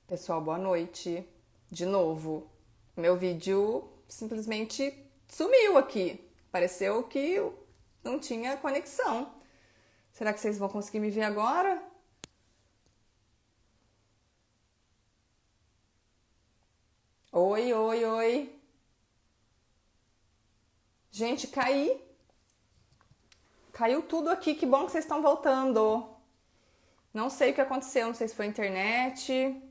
Pessoal, boa noite. De novo, meu vídeo simplesmente sumiu aqui. Pareceu que não tinha conexão. Será que vocês vão conseguir me ver agora? Oi, oi, oi. Gente, caí. Caiu tudo aqui. Que bom que vocês estão voltando. Não sei o que aconteceu, não sei se foi a internet.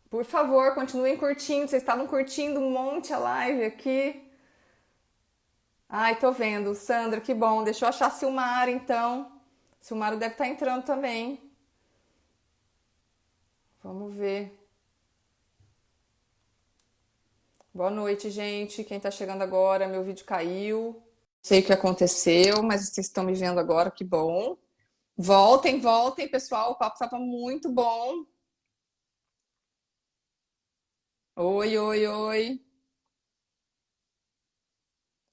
Por favor, continuem curtindo. Vocês estavam curtindo um monte a live aqui. Ai, tô vendo. Sandra, que bom. Deixa eu achar a Silmara, então. Silmara deve estar entrando também. Vamos ver. Boa noite, gente. Quem tá chegando agora, meu vídeo caiu. Não sei o que aconteceu, mas vocês estão me vendo agora, que bom. Voltem, voltem, pessoal. O papo tava muito bom. Oi, oi, oi.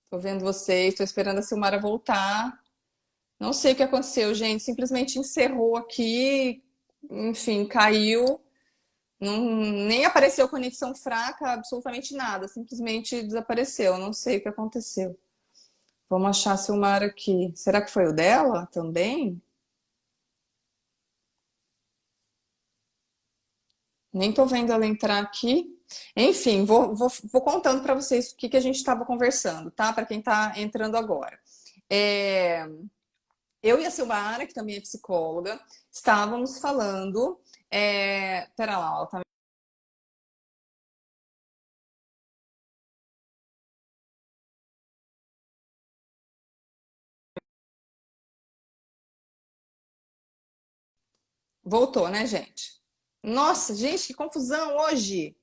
Tô vendo vocês, tô esperando a Silmara voltar. Não sei o que aconteceu, gente. Simplesmente encerrou aqui. Enfim, caiu. Não, nem apareceu conexão fraca, absolutamente nada. Simplesmente desapareceu. Não sei o que aconteceu. Vamos achar a Silmara aqui. Será que foi o dela também? Nem tô vendo ela entrar aqui. Enfim, vou contando para vocês o que a gente estava conversando, tá? Para quem está entrando agora. É, eu e a Silmara, que também é psicóloga, estávamos falando. Pera lá, ela tá... Voltou, né, gente? Nossa, gente, que confusão hoje!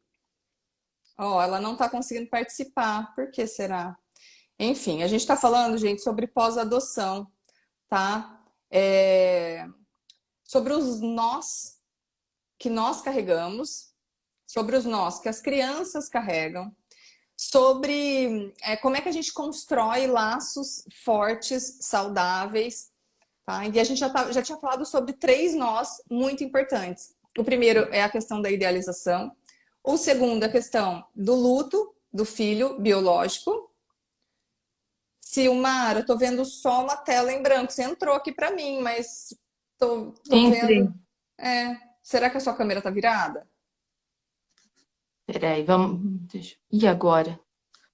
Ó, ela não está conseguindo participar. Por que será? Enfim, a gente está falando, gente, sobre pós-adoção, tá? É, sobre os nós que nós carregamos, sobre os nós que as crianças carregam, sobre como é que a gente constrói laços fortes, saudáveis, tá? E a gente já tinha falado sobre três nós muito importantes. O primeiro é a questão da idealização, o segundo, a questão do luto do filho biológico. Silmara, eu tô vendo só uma tela em branco. Você entrou aqui para mim, mas tô Entrei. vendo. É, será que a sua câmera tá virada? Peraí, vamos. E agora?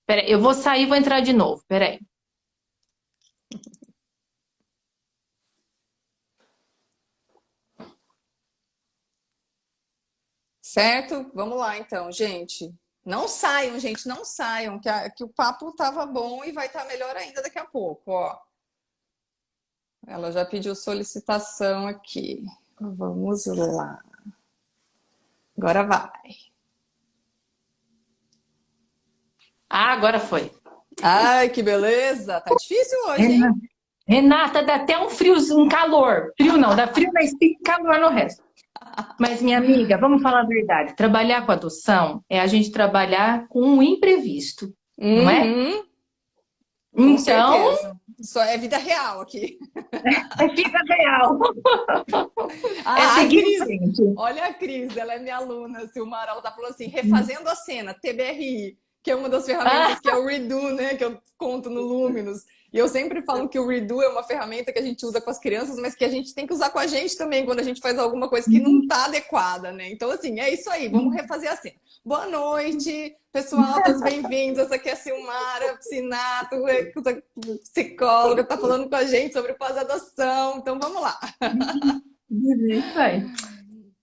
Peraí, eu vou sair e vou entrar de novo. Peraí. Certo? Vamos lá então, gente. Não saiam, gente, não saiam, que o papo tava bom e vai estar melhor ainda daqui a pouco, ó. Ela já pediu solicitação aqui. Vamos lá. Agora vai. Ah, agora foi. Ai, que beleza! Tá difícil hoje, hein? Rena- Renata, dá até um frio, um calor. Frio não, dá frio, mas tem calor no resto. Mas, minha amiga, vamos falar a verdade. Trabalhar com adoção é a gente trabalhar com um imprevisto, não é? Uhum, com Então, certeza. Isso é vida real aqui. é vida real. É Ah, a seguir em Cris, frente. olha a Cris, ela é minha aluna, Silmara, ela tá falando assim, refazendo a cena, TBRI, que é uma das Ah, ferramentas que é o Redo, né, que eu conto no Luminous. E eu sempre falo que o Redo é uma ferramenta que a gente usa com as crianças, mas que a gente tem que usar com a gente também quando a gente faz alguma coisa que não tá adequada, né? Então, assim, é isso aí, vamos refazer a cena. Boa noite, pessoal, todos bem-vindos. Essa aqui é a Silmara Psinato, psicóloga, tá falando com a gente sobre pós-adoção. Então, vamos lá. isso aí.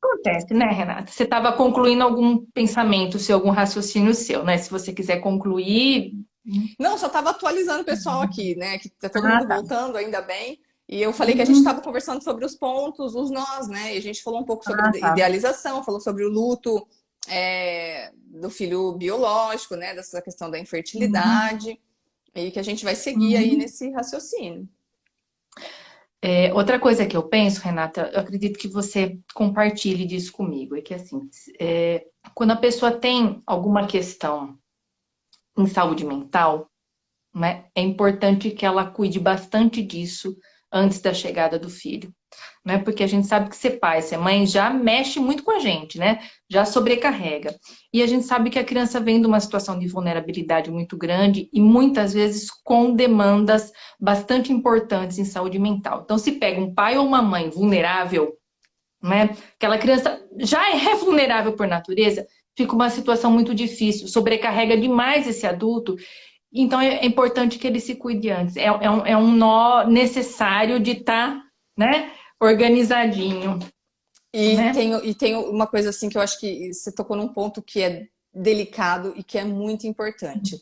Acontece, né, Renata? Você estava concluindo algum pensamento seu, algum raciocínio seu, né? Se você quiser concluir. Não, só estava atualizando o pessoal aqui, né? Que tá todo Ah, mundo tá. voltando, ainda bem. E eu falei que a gente Uhum. estava conversando sobre os pontos, os nós, né? E a gente falou um pouco sobre Ah, tá. idealização, falou sobre o luto do filho biológico, né? Dessa questão da Uhum. infertilidade. E que a gente vai seguir aí Uhum. nesse raciocínio. Outra coisa que eu penso, Renata, eu acredito que você compartilhe disso comigo, é que assim, quando a pessoa tem alguma questão em saúde mental, né, é importante que ela cuide bastante disso antes da chegada do filho, né? Porque a gente sabe que ser pai, ser mãe já mexe muito com a gente, né? Já sobrecarrega. E a gente sabe que a criança vem de uma situação de vulnerabilidade muito grande e muitas vezes com demandas bastante importantes em saúde mental. Então, se pega um pai ou uma mãe vulnerável, né? Aquela criança já é vulnerável por natureza, fica uma situação muito difícil, sobrecarrega demais esse adulto. Então é importante que ele se cuide antes. É um nó necessário de estar, né, organizadinho, né? E tem uma coisa assim que eu acho que você tocou num ponto que é delicado e que é muito importante.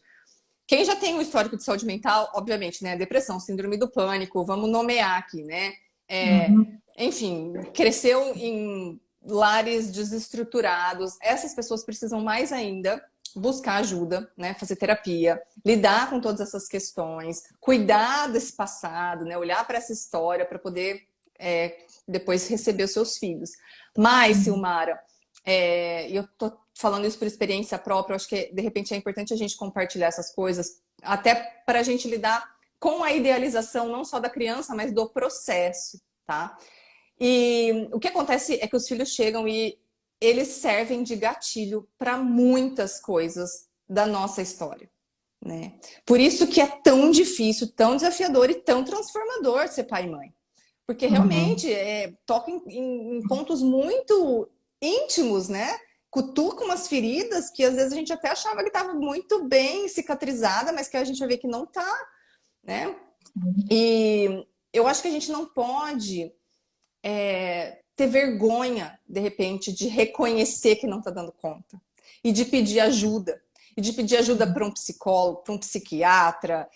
Quem já tem um histórico de saúde mental, obviamente, né? Depressão, síndrome do pânico, vamos nomear aqui, né? Uhum. Enfim, cresceu em lares desestruturados. Essas pessoas precisam mais ainda buscar ajuda, né? Fazer terapia, lidar com todas essas questões, cuidar desse passado, né? Olhar para essa história para poder depois receber os seus filhos. Mas, Silmara, e eu tô falando isso por experiência própria, eu acho que de repente é importante a gente compartilhar essas coisas, até para a gente lidar com a idealização não só da criança, mas do processo, tá? E o que acontece é que os filhos chegam e eles servem de gatilho para muitas coisas da nossa história, né? Por isso que é tão difícil, tão desafiador e tão transformador ser pai e mãe. Porque Uhum. realmente toca em pontos muito íntimos, né? Cutuca umas feridas que às vezes a gente até achava que estava muito bem cicatrizada, mas que a gente vai ver que não tá, né? E eu acho que a gente não pode ter vergonha, de repente, de reconhecer que não está dando conta e de pedir ajuda. E de pedir ajuda para um psicólogo, para um psiquiatra,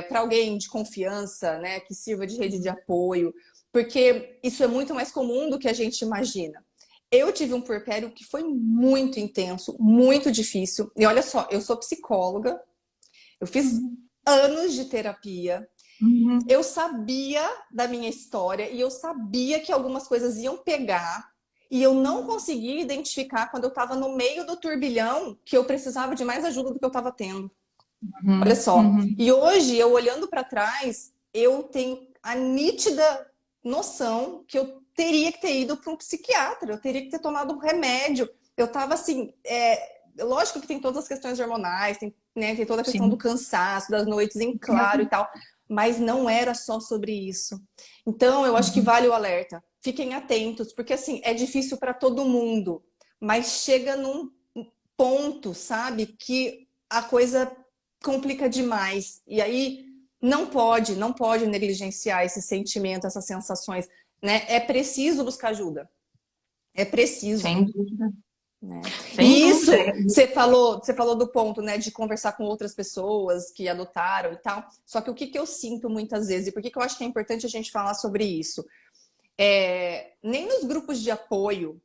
para alguém de confiança, né, que sirva de rede de apoio, porque isso é muito mais comum do que a gente imagina. Eu tive um puerpério que foi muito intenso, muito difícil. E olha só, eu sou psicóloga, eu fiz anos de terapia, Uhum. eu sabia da minha história e eu sabia que algumas coisas iam pegar e eu não conseguia identificar quando eu estava no meio do turbilhão que eu precisava de mais ajuda do que eu estava tendo. Olha Uhum. só. Uhum. E hoje, eu olhando para trás, eu tenho a nítida noção que eu teria que ter ido para um psiquiatra, eu teria que ter tomado um remédio. Eu estava assim, lógico que tem todas as questões hormonais, tem, né, tem toda a questão do Sim. cansaço, das noites em claro e tal, mas não era só sobre isso. Então, eu acho que Uhum. vale o alerta. Fiquem atentos, porque assim, é difícil para todo mundo, mas chega num ponto, sabe, que a coisa complica demais. E aí não pode negligenciar esse sentimento, essas sensações, né? É preciso buscar ajuda. É preciso, Sem dúvida. né? Sem E dúvida. isso, você falou do ponto, né, de conversar com outras pessoas que adotaram e tal. Só que o que, que eu sinto muitas vezes, e por que, que eu acho que é importante a gente falar sobre isso? Nem nos grupos de apoio,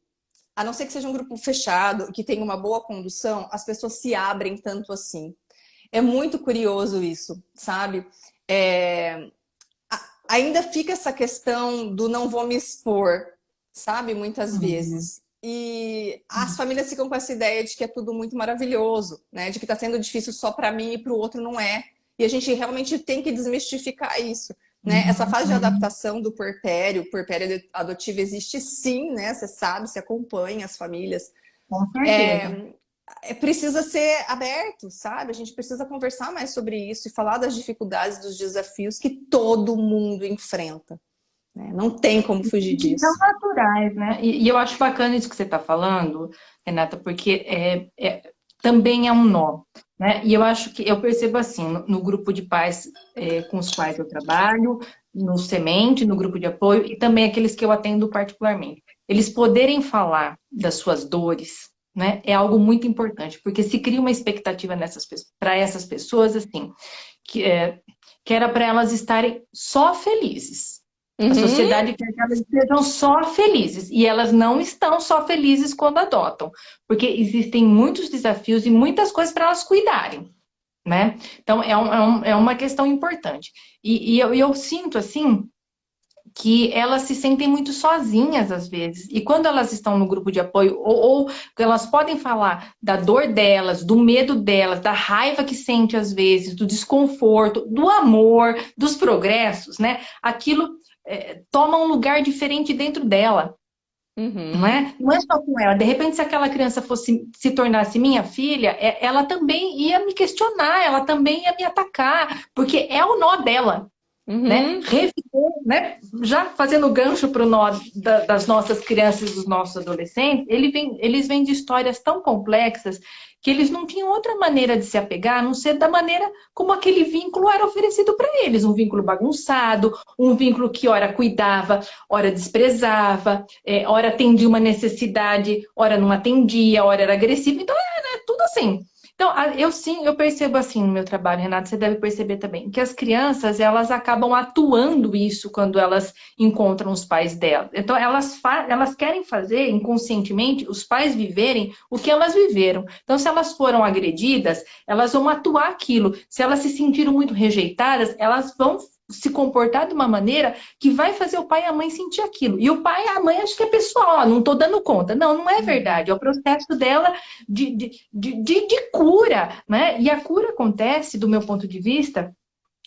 a não ser que seja um grupo fechado, que tenha uma boa condução, as pessoas se abrem tanto assim. É muito curioso isso, sabe? É, ainda fica essa questão do não vou me expor, sabe? Muitas Uhum. vezes. E as famílias ficam com essa ideia de que é tudo muito maravilhoso, né? De que está sendo difícil só para mim e para o outro não é. E a gente realmente tem que desmistificar isso, né? Essa fase de Uhum. adaptação do puerpério, o puerpério adotivo existe sim, né? Você sabe, você acompanha as famílias. Com certeza. É, precisa ser aberto, sabe? A gente precisa conversar mais sobre isso e falar das dificuldades, dos desafios que todo mundo enfrenta, né? Não tem como fugir E são disso. naturais, né? E eu acho bacana isso que você está falando, Renata, porque também é um nó, né? E eu acho que eu percebo assim, no grupo de pais com os quais eu trabalho, no Semente, no grupo de apoio, e também aqueles que eu atendo particularmente. Eles poderem falar das suas dores, né? É algo muito importante, porque se cria uma expectativa para essas pessoas, assim, que, é, que era para elas estarem só felizes. A Uhum. sociedade quer que elas estejam só felizes. E elas não estão só felizes quando adotam. Porque existem muitos desafios e muitas coisas para elas cuidarem, né? Então, é uma questão importante. E eu sinto, assim, que elas se sentem muito sozinhas às vezes. E quando elas estão no grupo de apoio, ou elas podem falar da dor delas, do medo delas, da raiva que sente às vezes, do desconforto, do amor, dos progressos, né? Aquilo toma um lugar diferente dentro dela. Não Uhum. é? Não é só com ela. De repente, se aquela criança fosse se tornasse minha filha, ela também ia me questionar, ela também ia me atacar, porque é o nó dela, né? Uhum. Reviver, né? Já fazendo gancho para o nó das nossas crianças e dos nossos adolescentes, eles vêm de histórias tão complexas que eles não tinham outra maneira de se apegar, a não ser da maneira como aquele vínculo era oferecido para eles, um vínculo bagunçado, um vínculo que ora cuidava, ora desprezava, ora atendia uma necessidade, ora não atendia, ora era agressivo, então tudo assim. Então, eu sim, eu percebo assim no meu trabalho, Renato, você deve perceber também, que as crianças, elas acabam atuando isso quando elas encontram os pais delas. Então, elas querem fazer inconscientemente os pais viverem o que elas viveram. Então, se elas foram agredidas, elas vão atuar aquilo. Se elas se sentiram muito rejeitadas, elas vão se comportar de uma maneira que vai fazer o pai e a mãe sentir aquilo. E o pai e a mãe acho que é pessoal, ó, não estou dando conta. Não, não é Uhum. verdade. É o processo dela de cura, né? E a cura acontece, do meu ponto de vista,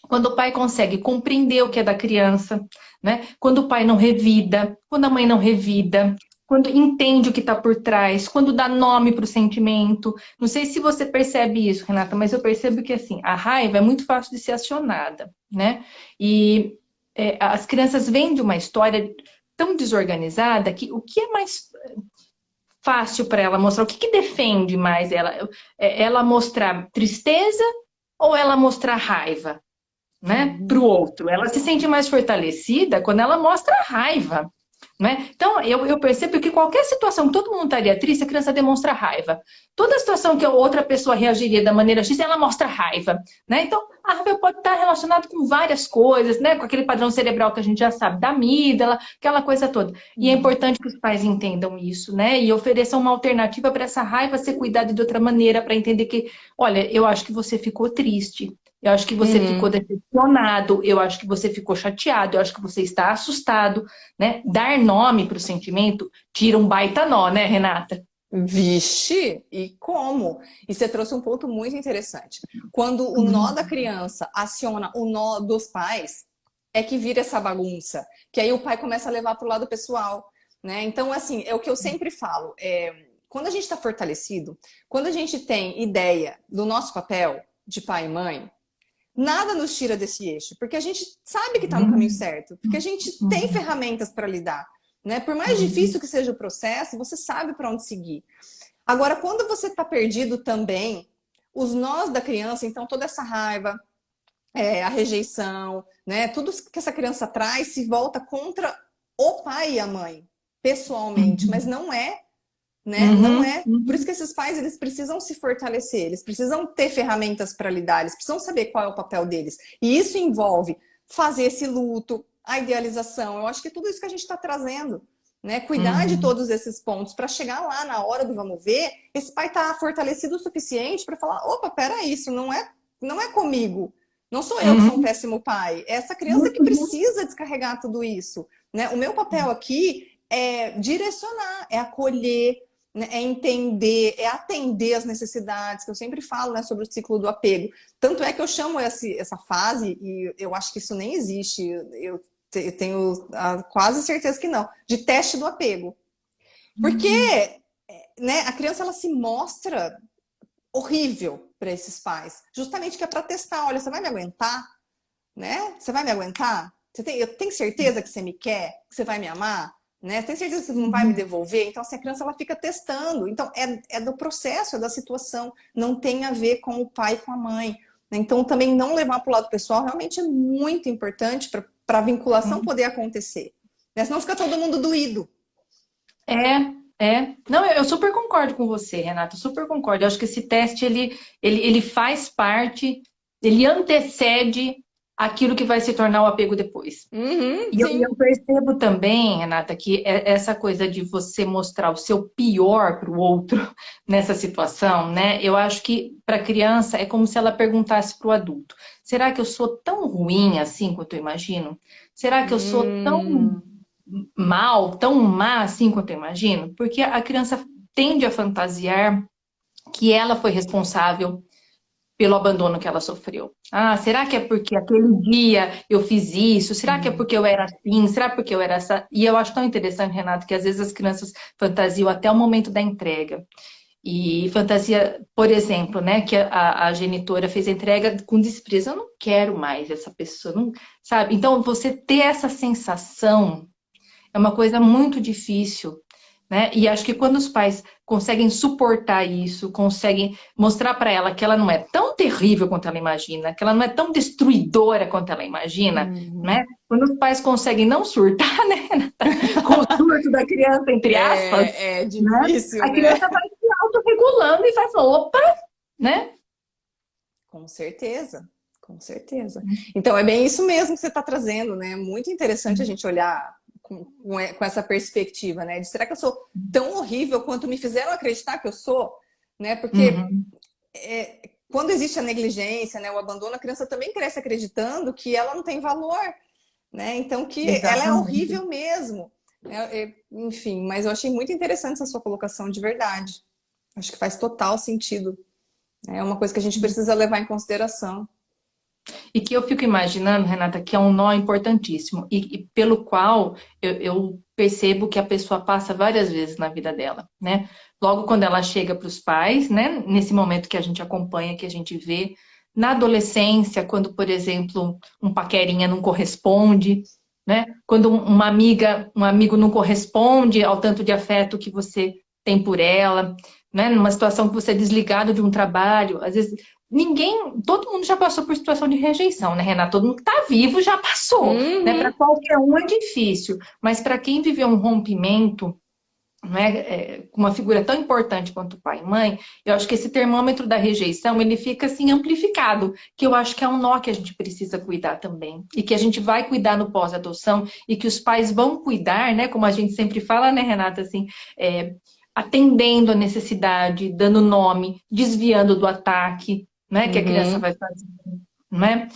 quando o pai consegue compreender o que é da criança, né? Quando o pai não revida, quando a mãe não revida, quando entende o que está por trás, quando dá nome para o sentimento. Não sei se você percebe isso, Renata, mas eu percebo que assim, a raiva é muito fácil de ser acionada, né? E as crianças vêm de uma história tão desorganizada que o que é mais fácil para ela mostrar? O que, que defende mais ela? Ela mostrar tristeza ou ela mostrar raiva, né, para o Uhum. outro? Ela se sente mais fortalecida quando ela mostra raiva. Né? Então, eu percebo que qualquer situação que todo mundo estaria triste, a criança demonstra raiva. Toda situação que a outra pessoa reagiria da maneira X, ela mostra raiva. Né? Então, a raiva pode estar relacionada com várias coisas, né? Com aquele padrão cerebral que a gente já sabe, da amígdala, aquela coisa toda. E é Uhum. importante que os pais entendam isso, né? E ofereçam uma alternativa para essa raiva ser cuidada de outra maneira, para entender que, olha, eu acho que você ficou triste. Eu acho que você ficou Uhum. decepcionado, eu acho que você ficou chateado, eu acho que você está assustado, né? Dar nome para o sentimento tira um baita nó, né, Renata? Vixe, e como? E você trouxe um ponto muito interessante. Quando o nó da criança aciona o nó dos pais, é que vira essa bagunça, que aí o pai começa a levar para o lado pessoal, né? Então, assim, é o que eu sempre falo. Quando a gente está fortalecido, quando a gente tem ideia do nosso papel de pai e mãe, nada nos tira desse eixo, porque a gente sabe que está no caminho certo, porque a gente tem ferramentas para lidar. Né? Por mais difícil que seja o processo, você sabe para onde seguir. Agora, quando você está perdido também, os nós da criança, então toda essa raiva, a rejeição, né? Tudo que essa criança traz se volta contra o pai e a mãe, pessoalmente, mas não é, né? Não Uhum, é. Por isso uhum, que esses pais eles precisam se fortalecer, eles precisam ter ferramentas para lidar, eles precisam saber qual é o papel deles. E isso envolve fazer esse luto, a idealização. Eu acho que tudo isso que a gente está trazendo, né? Cuidar de uhum, todos esses pontos para chegar lá na hora do vamos ver, esse pai tá fortalecido o suficiente para falar, opa, peraí, isso não é comigo. Não sou eu que sou um uhum, péssimo pai. É essa criança que uhum, precisa descarregar tudo isso. Né? O meu papel aqui é direcionar, é acolher, né? É entender, é atender as necessidades, que eu sempre falo, né, sobre o ciclo do apego. Tanto é que eu chamo essa fase, e eu acho que isso nem existe, eu tenho quase certeza que não, de teste do apego. Porque, né, a criança ela se mostra horrível para esses pais, justamente que é para testar, olha, você vai me aguentar? Né? Você vai me aguentar? Eu tenho certeza que você me quer, que você vai me amar? Né? Tem certeza que você não vai me uhum, devolver? Então, assim, a criança ela fica testando. Então, é do processo, é da situação. Não tem a ver com o pai e com a mãe. Né? Então, também não levar para o lado pessoal realmente é muito importante para a vinculação uhum. poder acontecer. Né? Senão fica todo mundo doído. Não, eu super concordo com você, Renata, super concordo. Eu acho que esse teste, ele faz parte, ele antecede aquilo que vai se tornar o apego depois. Uhum, E eu sim. percebo também, Renata, que essa coisa de você mostrar o seu pior para o outro nessa situação, né? Eu acho que para a criança é como se ela perguntasse para o adulto: será que eu sou tão ruim assim quanto eu imagino? Será que eu sou tão Hum, mal, tão má assim quanto eu imagino? Porque a criança tende a fantasiar que ela foi responsável pelo abandono que ela sofreu. Ah, será que é porque aquele dia eu fiz isso? Será que é porque eu era assim? Será porque eu era essa? E eu acho tão interessante, Renato, que às vezes as crianças fantasiam até o momento da entrega. E fantasia, por exemplo, né, que a genitora fez a entrega com desprezo. Eu não quero mais essa pessoa, não, sabe? Então, você ter essa sensação é uma coisa muito difícil, né? E acho que quando os pais conseguem suportar isso, conseguem mostrar para ela que ela não é tão terrível quanto ela imagina, que ela não é tão destruidora quanto ela imagina, Uhum. né? Quando os pais conseguem não surtar, né, com o surto da criança, entre aspas, É né? difícil, A né? criança vai se autorregulando e vai falando, opa, né? Com certeza, com certeza. Então é bem isso mesmo que você está trazendo, né? Muito interessante a gente olhar com essa perspectiva, né? De será que eu sou tão horrível quanto me fizeram acreditar que eu sou, né? Porque Uhum, quando existe a negligência, né, o abandono, a criança também cresce acreditando que ela não tem valor, né? Então que ela é exatamente. horrível mesmo. Enfim, mas eu achei muito interessante essa sua colocação de verdade. Acho que faz total sentido. É uma coisa que a gente precisa levar em consideração. E que eu fico imaginando, Renata, que é um nó importantíssimo e pelo qual eu percebo que a pessoa passa várias vezes na vida dela, né? Logo quando ela chega para os pais, né? Nesse momento que a gente acompanha, que a gente vê, na adolescência, quando, por exemplo, um paquerinha não corresponde, né? Quando uma amiga, um amigo não corresponde ao tanto de afeto que você tem por ela, né? Numa situação que você é desligado de um trabalho, às vezes ninguém, todo mundo já passou por situação de rejeição, né, Renata? Todo mundo que está vivo já passou, né? Para Uhum. qualquer um é difícil, mas para quem viveu um rompimento, né, com uma figura tão importante quanto pai e mãe, eu acho que esse termômetro da rejeição, ele fica assim amplificado, que eu acho que é um nó que a gente precisa cuidar também, e que a gente vai cuidar no pós-adoção, e que os pais vão cuidar, né, como a gente sempre fala, né, Renata, assim, é, atendendo a necessidade, dando nome, desviando do ataque, né, que a criança Uhum. vai fazer, né?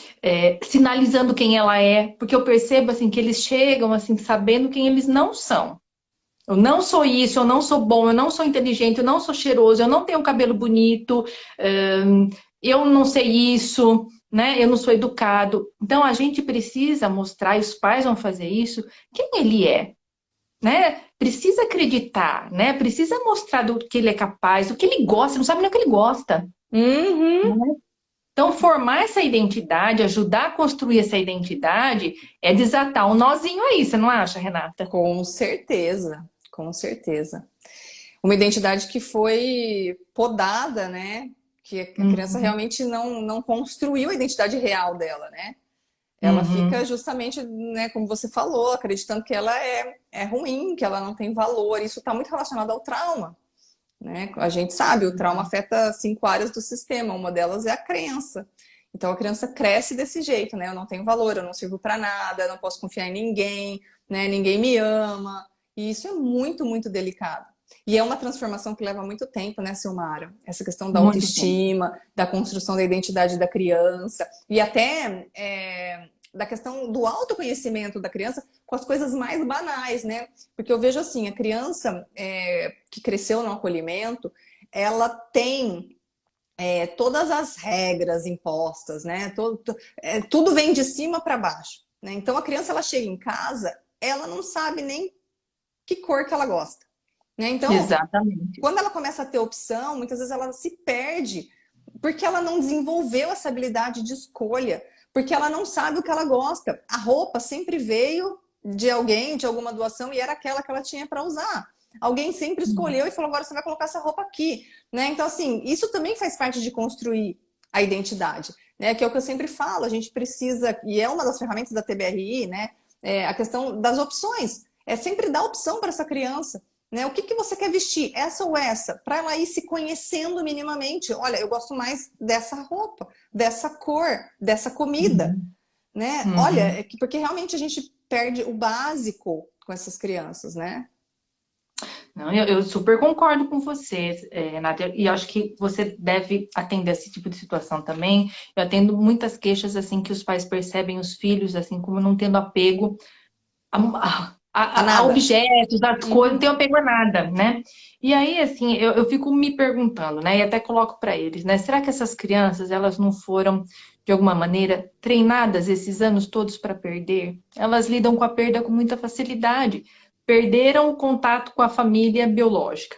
Sinalizando quem ela é, porque eu percebo assim que eles chegam assim sabendo quem eles não são. Eu não sou isso, eu não sou bom, eu não sou inteligente, eu não sou cheiroso, eu não tenho cabelo bonito, eu não sei isso, né? Eu não sou educado. Então a gente precisa mostrar, e os pais vão fazer isso, quem ele é, né? Precisa acreditar, né? Precisa mostrar do que ele é capaz, do que ele gosta, não sabe nem o que ele gosta. Uhum. Então, formar essa identidade, ajudar a construir essa identidade, é desatar um nozinho aí, você não acha, Renata? Com certeza, com certeza. Uma identidade que foi podada, né? Que a criança Uhum, realmente não construiu a identidade real dela, né? Ela fica uhum, justamente, né, como você falou, acreditando que ela é ruim, que ela não tem valor. Isso está muito relacionado ao trauma, né? A gente sabe, o trauma afeta 5 áreas do sistema, uma delas é a crença. Então a criança cresce desse jeito, né? Eu não tenho valor, eu não sirvo para nada, eu não posso confiar em ninguém, né? Ninguém me ama. E isso é muito, muito delicado. E é uma transformação que leva muito tempo, né, Silmara? Essa questão da muito bem. autoestima, da construção da identidade da criança e até da questão do autoconhecimento da criança com as coisas mais banais, né? Porque eu vejo assim, a criança que cresceu no acolhimento, ela tem todas as regras impostas, né? Tudo vem de cima para baixo, né? Então a criança ela chega em casa, ela não sabe nem que cor que ela gosta, né? Então Exatamente. quando ela começa a ter opção, muitas vezes ela se perde porque ela não desenvolveu essa habilidade de escolha, porque ela não sabe o que ela gosta. A roupa sempre veio de alguém, de alguma doação, e era aquela que ela tinha para usar. Alguém sempre escolheu e falou: agora você vai colocar essa roupa aqui, né? Então, assim, isso também faz parte de construir a identidade, né? Que é o que eu sempre falo, a gente precisa, e é uma das ferramentas da TBRI, né? A questão das opções. É sempre dar opção para essa criança. Né? O que, que você quer vestir? Essa ou essa? Para ela ir se conhecendo minimamente. Olha, eu gosto mais dessa roupa, dessa cor, dessa comida. Uhum, Né? Olha, uhum. porque realmente a gente perde o básico com essas crianças, né? Não, eu super concordo com você, Renata, e acho que você deve atender esse tipo de situação também. Eu atendo muitas queixas assim que os pais percebem os filhos assim como não tendo apego A a nada. objetos, as coisas, não Uhum. tenho apego a nada, né? E aí, assim, eu fico me perguntando, né? E até coloco para eles, né? Será que essas crianças, elas não foram, de alguma maneira, treinadas esses anos todos para perder? Elas lidam com a perda com muita facilidade. Perderam o contato com a família biológica.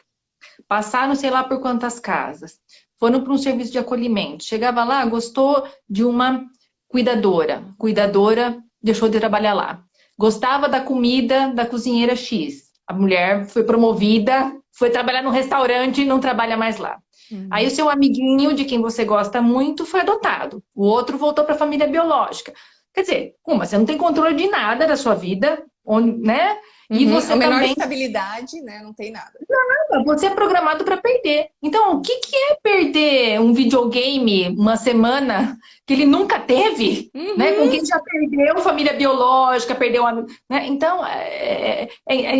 Passaram, sei lá por quantas casas. Foram para um serviço de acolhimento. Chegava lá, gostou de uma cuidadora. Cuidadora deixou de trabalhar lá. Gostava da comida da cozinheira X. A mulher foi promovida, foi trabalhar no restaurante e não trabalha mais lá. Aí o Uhum. seu amiguinho, de quem você gosta muito, foi adotado. O outro voltou para a família biológica. Quer dizer, uma, você não tem controle de nada da sua vida, onde, né? E Uhum. A você menor também estabilidade, né? Não tem nada. você é programado para perder. Então, o que que é perder um videogame uma semana que ele nunca teve? Né? Com Uhum. quem já perdeu família biológica, perdeu amigo, né? Então, é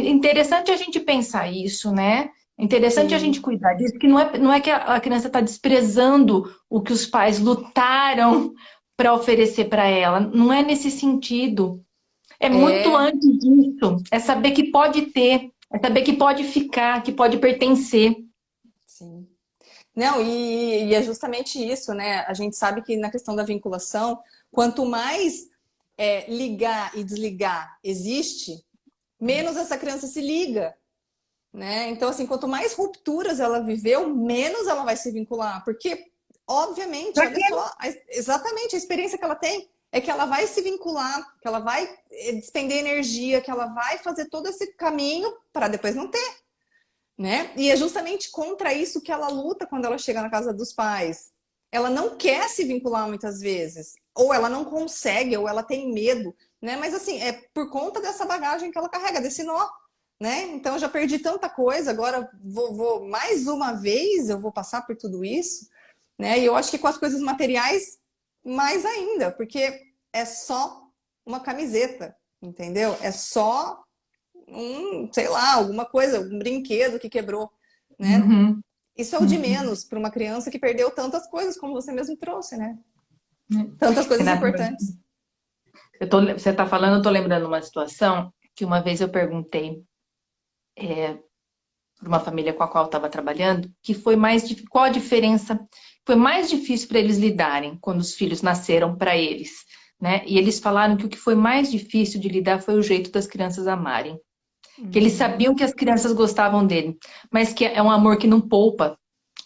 interessante a gente pensar isso, né? É interessante a gente Sim. cuidar disso, que não é que a criança está desprezando o que os pais lutaram para oferecer para ela. Não é nesse sentido. É muito É, antes disso. É saber que pode ter, é saber que pode ficar, que pode pertencer. sim. Não, e é justamente isso, né? A gente sabe que na questão da vinculação, quanto mais ligar e desligar existe, menos essa criança se liga, né? Então, assim, quanto mais rupturas ela viveu, menos ela vai se vincular, porque, obviamente, Pra olha quê? só, exatamente a experiência que ela tem é que ela vai se vincular, que ela vai despender energia, que ela vai fazer todo esse caminho para depois não ter, né? E é justamente contra isso que ela luta quando ela chega na casa dos pais. Ela não quer se vincular muitas vezes, ou ela não consegue, ou ela tem medo, né? Mas assim, é por conta dessa bagagem que ela carrega, desse nó, né? Então eu já perdi tanta coisa, agora vou mais uma vez, eu vou passar por tudo isso, né? E eu acho que com as coisas materiais, mais ainda, porque é só uma camiseta, entendeu? É só sei lá, alguma coisa, um brinquedo que quebrou, né? Uhum, Isso é o de uhum. menos para uma criança que perdeu tantas coisas, como você mesmo trouxe, né? Tantas coisas Renata, importantes. você está falando, eu estou lembrando uma situação que uma vez eu perguntei para uma família com a qual eu estava trabalhando, que foi qual a diferença, foi mais difícil para eles lidarem quando os filhos nasceram para eles, né? E eles falaram que o que foi mais difícil de lidar foi o jeito das crianças amarem. Que eles Uhum. sabiam que as crianças gostavam dele, mas que é um amor que não poupa.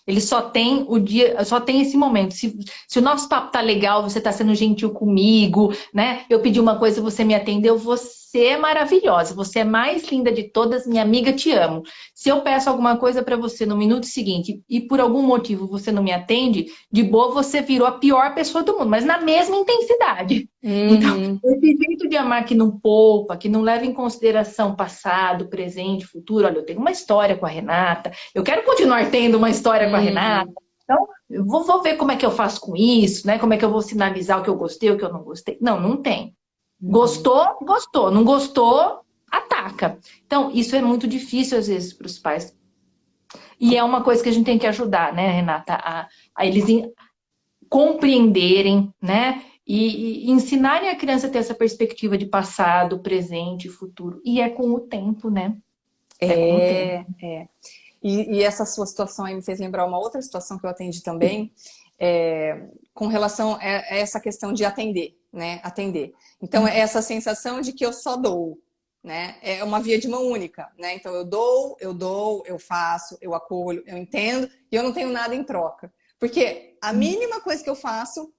Ele só tem o dia, só tem esse momento. Se o nosso papo tá legal, você tá sendo gentil comigo, né? Eu pedi uma coisa, você me atendeu, você é maravilhosa, você é mais linda de todas, minha amiga, te amo. Se eu peço alguma coisa para você no minuto seguinte e por algum motivo você não me atende, de boa você virou a pior pessoa do mundo, mas na mesma intensidade. Então, Uhum. esse jeito de amar que não poupa, que não leva em consideração passado, presente, futuro. Olha, eu tenho uma história com a Renata, eu quero continuar tendo uma história com a Renata. Uhum. Então, eu vou ver como é que eu faço com isso, né? Como é que eu vou sinalizar o que eu gostei, o que eu não gostei. Não, não tem. Uhum. Gostou, gostou. Não gostou, ataca. Então, isso é muito difícil às vezes para os pais. E é uma coisa que a gente tem que ajudar, né, Renata, a eles compreenderem, né? E ensinarem a criança a ter essa perspectiva de passado, presente e futuro. E é com o tempo, né? É com o tempo. É. E essa sua situação aí me fez lembrar uma outra situação que eu atendi também, com relação a essa questão de atender, né? Atender. Então, é essa sensação de que eu só dou, né? É uma via de mão única, né? Então, eu faço, eu acolho, eu entendo, e eu não tenho nada em troca. Porque a mínima coisa que eu faço,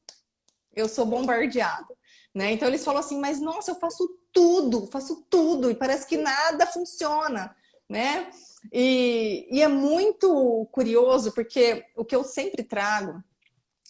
eu sou bombardeada, né? Então, eles falam assim, mas nossa, eu faço tudo, e parece que nada funciona, né? E é muito curioso, porque o que eu sempre trago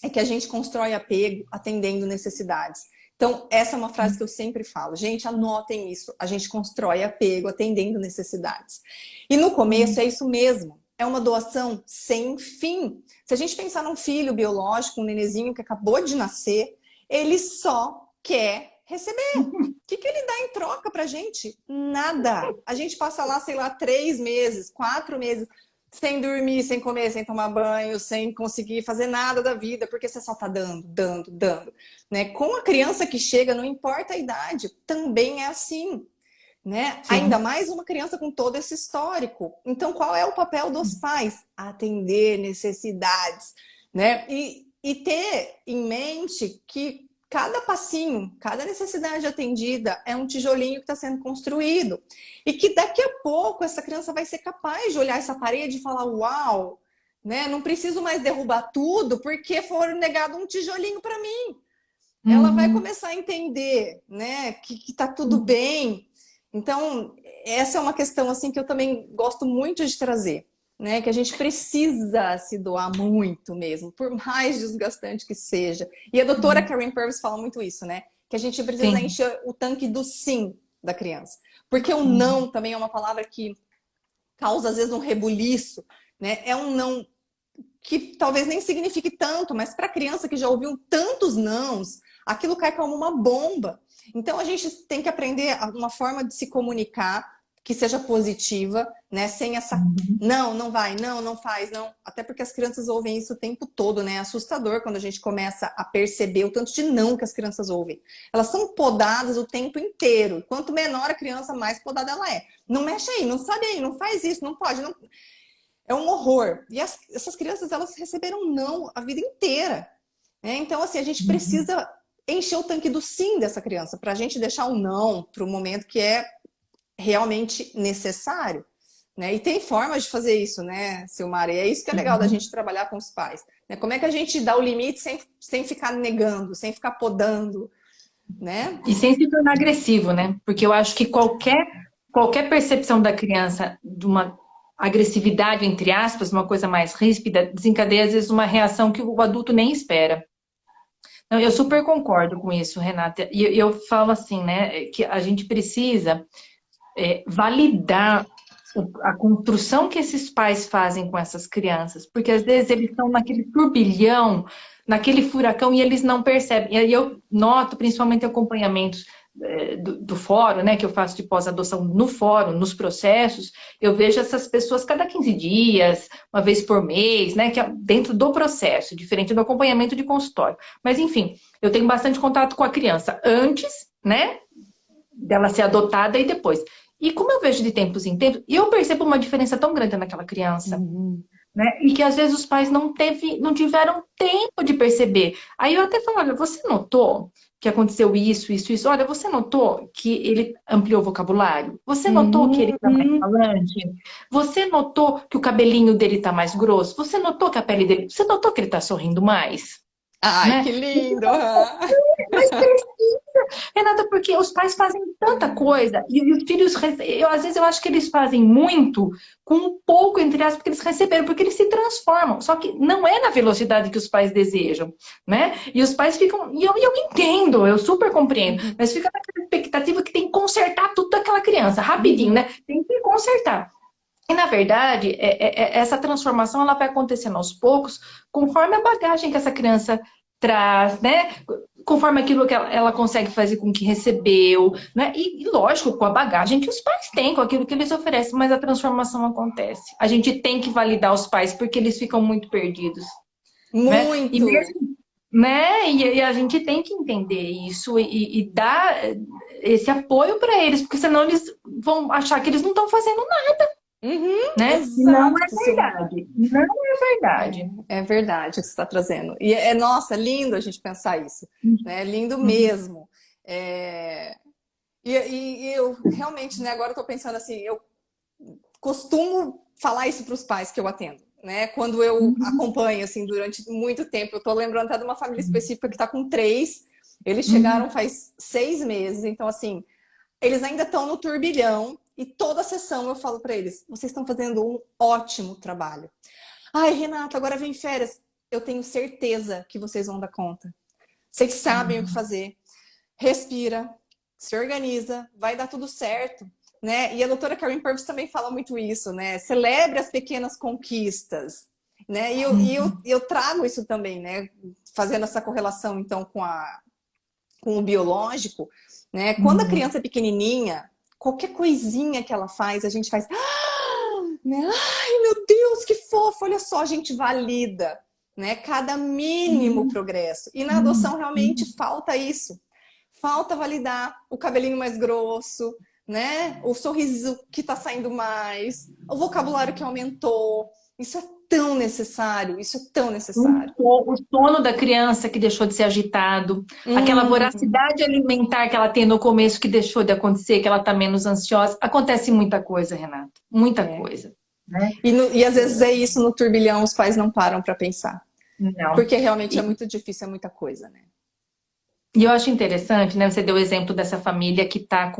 é que a gente constrói apego atendendo necessidades. Então, essa é uma frase que eu sempre falo. Gente, anotem isso. A gente constrói apego atendendo necessidades. E no começo é isso mesmo. É uma doação sem fim. Se a gente pensar num filho biológico, um nenenzinho que acabou de nascer, ele só quer receber. O que ele dá em troca pra gente? Nada. A gente passa lá, sei lá, 3 meses, 4 meses sem dormir, sem comer, sem tomar banho, sem conseguir fazer nada da vida, porque você só tá dando, né? Com a criança que chega, não importa a idade, também é assim, né? Ainda Sim. mais uma criança com todo esse histórico. Então, qual é o papel dos pais? Atender necessidades, né? E ter em mente que cada passinho, cada necessidade atendida é um tijolinho que está sendo construído. E que daqui a pouco essa criança vai ser capaz de olhar essa parede e falar: uau, né? Não preciso mais derrubar tudo porque foram negado um tijolinho para mim. Ela vai Uhum. começar a entender, né, que tá tudo bem. Então, essa é uma questão assim que eu também gosto muito de trazer, né, que a gente precisa se doar muito mesmo, por mais desgastante que seja. E a doutora Uhum. Karen Purvis fala muito isso, né, que a gente precisa Sim. encher o tanque do sim da criança. Porque o Uhum. não também é uma palavra que causa às vezes um rebuliço, né? É um não que talvez nem signifique tanto, mas para a criança que já ouviu tantos nãos, aquilo cai como uma bomba. Então a gente tem que aprender uma forma de se comunicar que seja positiva, né? Sem essa Uhum. não, não vai, não, não faz, não. Até porque as crianças ouvem isso o tempo todo, né? É assustador quando a gente começa a perceber o tanto de não que as crianças ouvem. Elas são podadas o tempo inteiro. Quanto menor a criança, mais podada ela é. Não mexe aí, não sabe aí, não faz isso, não pode, não. É um horror. E essas crianças, elas receberam não a vida inteira. Né? Então, assim, a gente Uhum. precisa encher o tanque do sim dessa criança, para a gente deixar o não para o momento que é realmente necessário. Né? E tem formas de fazer isso, né, Silmara? E é isso que é legal da Sim. gente trabalhar com os pais. Né? Como é que a gente dá o limite sem ficar negando, sem ficar podando, né? E sem se tornar agressivo, né? Porque eu acho que qualquer percepção da criança de uma agressividade, entre aspas, uma coisa mais ríspida, desencadeia às vezes uma reação que o adulto nem espera. Não, eu super concordo com isso, Renata. E eu falo assim, né, que a gente precisa validar a construção que esses pais fazem com essas crianças, porque às vezes eles estão naquele turbilhão, naquele furacão e eles não percebem. E aí eu noto, principalmente em acompanhamentos do fórum, né, que eu faço de pós-adoção no fórum, nos processos, eu vejo essas pessoas cada 15 dias, uma vez por mês, né, que é dentro do processo, diferente do acompanhamento de consultório. Mas enfim, eu tenho bastante contato com a criança antes, né, dela ser adotada e depois. E como eu vejo de tempos em tempos, eu percebo uma diferença tão grande naquela criança, Uhum. né? E que às vezes os pais não tiveram tempo de perceber. Aí eu até falo, olha, você notou que aconteceu isso, isso, isso? Olha, você notou que ele ampliou o vocabulário? Você notou que ele está mais Uhum. falante? Você notou que o cabelinho dele está mais grosso? Você notou que a pele dele... Você notou que ele está sorrindo mais? Ai, que Né? lindo! Uhum. Mas Renata, porque os pais fazem tanta coisa e os filhos, às vezes eu acho que eles fazem muito com um pouco, entre aspas, que eles receberam, porque eles se transformam. Só que não é na velocidade que os pais desejam, né? E os pais ficam, e eu entendo, eu super compreendo, Uhum. mas fica naquela expectativa que tem que consertar tudo daquela criança, rapidinho, Uhum. né? Tem que consertar. E, na verdade, essa transformação ela vai acontecendo aos poucos, conforme a bagagem que essa criança traz, né? Conforme aquilo que ela consegue fazer com o que recebeu, né? E, lógico, com a bagagem que os pais têm, com aquilo que eles oferecem, mas a transformação acontece. A gente tem que validar os pais, porque eles ficam muito perdidos, né? E Muito. mesmo, né? E a gente tem que entender isso e dar esse apoio para eles, porque senão eles vão achar que eles não estão fazendo Uhum, né? E não é exato, Silmar. verdade. Não é verdade. É verdade o que você está trazendo. E nossa, lindo a gente pensar isso. Né? É lindo Uhum, mesmo. É, e eu realmente, né, agora eu estou pensando assim, eu costumo falar isso para os pais que eu atendo. Né? Quando eu uhum, acompanho assim durante muito tempo, eu estou lembrando até de uma família específica que está com três. Eles chegaram uhum, faz 6 meses, então assim, eles ainda estão no turbilhão e toda a sessão eu falo para eles: vocês estão fazendo um ótimo trabalho. Ai, Renata, agora vem férias. Eu tenho certeza que vocês vão dar conta. Vocês sabem o que uhum, fazer. Respira, se organiza, vai dar tudo certo. Né? E a doutora Karen Purvis também fala muito isso, né? Celebre as pequenas conquistas. Né? E eu trago isso também, né? Fazendo essa correlação, então, com o biológico, né? Quando a uhum, criança é pequenininha, qualquer coisinha que ela faz, a gente faz, né? Ai, meu Deus, que fofo! Olha só, a gente valida, né? Cada mínimo uhum, progresso. E na uhum, adoção realmente uhum, falta isso. Falta validar o cabelinho mais grosso, né? O sorriso que tá saindo mais, o vocabulário que aumentou. Isso é tão necessário, isso é tão necessário. O sono da criança que deixou de ser agitado, aquela Hum, voracidade alimentar que ela tem no começo que deixou de acontecer, que ela está menos ansiosa. Acontece muita coisa, Renata, muita é. coisa, né? E às vezes é isso no turbilhão, os pais não param para pensar. Não. Porque realmente é E, muito difícil, é muita coisa, né? e eu acho interessante, né? Você deu o exemplo dessa família que está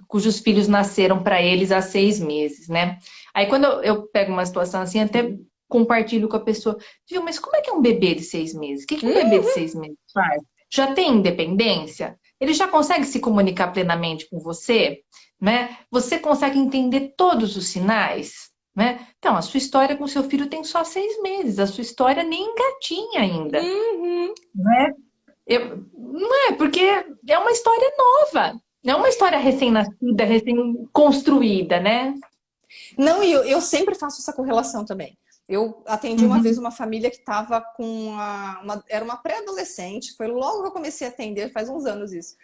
cujos filhos nasceram para eles há 6 meses, né? Aí quando eu pego uma situação assim, até compartilho com a pessoa, viu, mas como é que é um bebê de 6 meses? O que que um bebê de Hum, 6 meses faz? Já tem independência? Ele já consegue se comunicar plenamente com você, né? Você consegue entender todos os sinais, né? Então, a sua história com seu filho tem só 6 meses, a sua história nem engatinha ainda, uhum. né? Não é, porque é uma história nova, não é uma história recém-nascida, recém-construída, né? Não, e eu sempre faço essa correlação também. Eu atendi uma vez Uhum, uma família que estava com era uma pré-adolescente, foi logo que eu comecei a atender, faz uns anos isso.